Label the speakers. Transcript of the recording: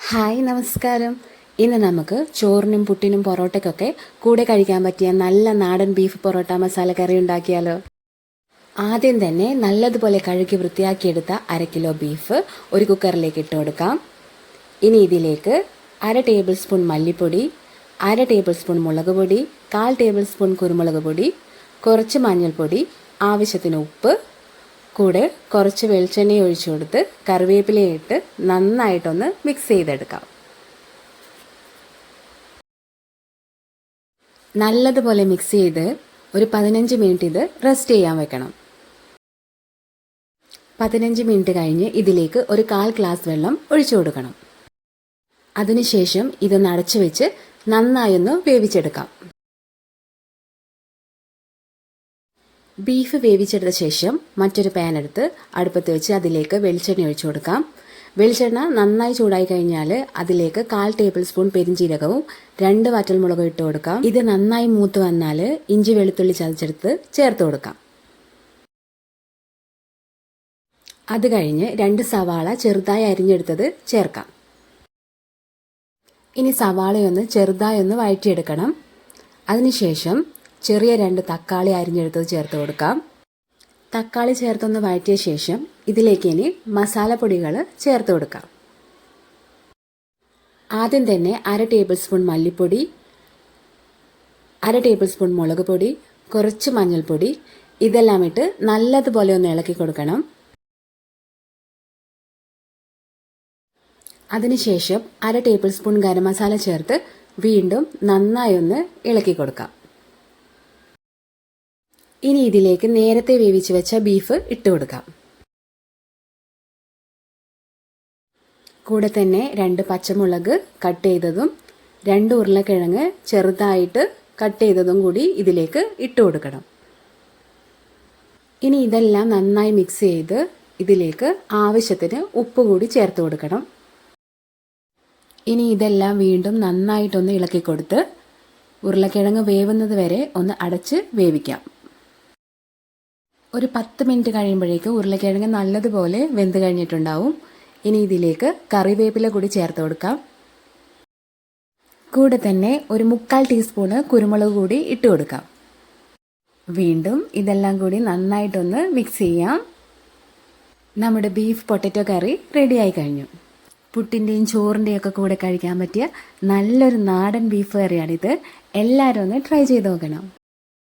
Speaker 1: Hi നമസ്കാരം. ഇന്ന് നമുക്ക് ചോറിനും പുട്ടിനും പൊറോട്ടയ്ക്കൊക്കെ കൂടെ കഴിക്കാൻ പറ്റിയ നല്ല നാടൻ ബീഫ് പൊറോട്ട മസാല കറി ഉണ്ടാക്കിയാലോ. ആദ്യം തന്നെ നല്ലതുപോലെ കഴുകി വൃത്തിയാക്കിയെടുത്ത 1/2 കിലോ ബീഫ് ഒരു കുക്കറിലേക്ക് ഇട്ട് കൊടുക്കാം. ഇനി ഇതിലേക്ക് 1/2 ടേബിൾ സ്പൂൺ മല്ലിപ്പൊടി, 1/2 ടേബിൾ സ്പൂൺ മുളക് പൊടി, 1/4 ടേബിൾ സ്പൂൺ കുരുമുളക് പൊടി, കുറച്ച് മഞ്ഞൾപ്പൊടി, ആവശ്യത്തിന് ഉപ്പ്, കൂടെ കുറച്ച് വെളിച്ചെണ്ണ ഒഴിച്ചു കൊടുത്ത് കറിവേപ്പിലയിട്ട് നന്നായിട്ടൊന്ന് മിക്സ് ചെയ്തെടുക്കാം. നല്ലതുപോലെ മിക്സ് ചെയ്ത് ഒരു 15 മിനിറ്റ് ഇത് റെസ്റ്റ് ചെയ്യാൻ വെക്കണം. 15 മിനിറ്റ് കഴിഞ്ഞ് ഇതിലേക്ക് ഒരു 1/4 ഗ്ലാസ് വെള്ളം ഒഴിച്ചു കൊടുക്കണം. അതിനുശേഷം ഇതൊന്ന് അടച്ചു വെച്ച് നന്നായൊന്ന് വേവിച്ചെടുക്കാം. ബീഫ് വേവിച്ചെടുത്ത ശേഷം മറ്റൊരു പാൻ എടുത്ത് അടുപ്പത്ത് വെച്ച് അതിലേക്ക് വെളിച്ചെണ്ണ ഒഴിച്ചു കൊടുക്കാം. വെളിച്ചെണ്ണ നന്നായി ചൂടായി കഴിഞ്ഞാൽ അതിലേക്ക് 1/4 ടേബിൾ സ്പൂൺ പെരിഞ്ജീരകവും 2 വറ്റൽമുളകും ഇട്ട് കൊടുക്കാം. ഇത് നന്നായി മൂത്ത് വന്നാൽ ഇഞ്ചി വെളുത്തുള്ളി ചതച്ചെടുത്ത് ചേർത്ത് കൊടുക്കാം. അത് കഴിഞ്ഞ് 2 സവാള ചെറുതായി അരിഞ്ഞെടുത്തത് ചേർക്കാം. ഇനി സവാളയൊന്ന് ചെറുതായി വഴറ്റിയെടുക്കണം. അതിനുശേഷം ചെറിയ 2 തക്കാളി അരിഞ്ഞെടുത്തത് ചേർത്ത് കൊടുക്കാം. തക്കാളി ചേർത്തൊന്ന് വഴറ്റിയ ശേഷം ഇതിലേക്ക് ഇനി മസാലപ്പൊടികൾ ചേർത്ത് കൊടുക്കാം. ആദ്യം തന്നെ 1/2 ടേബിൾ സ്പൂൺ മല്ലിപ്പൊടി, 1/2 ടേബിൾ സ്പൂൺ മുളക് പൊടി, കുറച്ച് മഞ്ഞൾപ്പൊടി, ഇതെല്ലാം ഇട്ട് നല്ലതുപോലെ ഒന്ന് ഇളക്കി കൊടുക്കണം. അതിനുശേഷം 1/2 ടേബിൾ സ്പൂൺ ഗരം മസാല ചേർത്ത് വീണ്ടും നന്നായി ഒന്ന് ഇളക്കി കൊടുക്കാം. ഇനി ഇതിലേക്ക് നേരത്തെ വേവിച്ച് വെച്ച ബീഫ് ഇട്ട് കൊടുക്കാം. കൂടെ തന്നെ 2 പച്ചമുളക് കട്ട് ചെയ്തതും 2 ഉരുളക്കിഴങ്ങ് ചെറുതായിട്ട് കട്ട് ചെയ്തതും കൂടി ഇതിലേക്ക് ഇട്ട് കൊടുക്കണം. ഇനി ഇതെല്ലാം നന്നായി മിക്സ് ചെയ്ത് ഇതിലേക്ക് ആവശ്യത്തിന് ഉപ്പ് കൂടി ചേർത്ത് കൊടുക്കണം. ഇനി ഇതെല്ലാം വീണ്ടും നന്നായിട്ടൊന്ന് ഇളക്കി കൊടുത്ത് ഉരുളക്കിഴങ്ങ് വേവുന്നത് വരെ ഒന്ന് അടച്ച് വേവിക്കാം. ഒരു 10 മിനിറ്റ് കഴിയുമ്പോഴേക്കും ഉരുളക്കിഴങ്ങ് നല്ലതുപോലെ വെന്ത് കഴിഞ്ഞിട്ടുണ്ടാവും. ഇനി ഇതിലേക്ക് കറിവേപ്പില കൂടി ചേർത്ത് കൊടുക്കാം. കൂടെ തന്നെ ഒരു 1/4 ടീസ്പൂണ് കുരുമുളക് കൂടി ഇട്ട് കൊടുക്കാം. വീണ്ടും ഇതെല്ലാം കൂടി നന്നായിട്ടൊന്ന് മിക്സ് ചെയ്യാം. നമ്മുടെ ബീഫ് പൊട്ടറ്റോ കറി റെഡിയായി കഴിഞ്ഞു. പുട്ടിൻ്റെയും ചോറിൻ്റെയും ഒക്കെ കൂടെ കഴിക്കാൻ പറ്റിയ നല്ലൊരു നാടൻ ബീഫ് കറിയാണിത്. എല്ലാവരും ഒന്ന് ട്രൈ ചെയ്ത് നോക്കണം.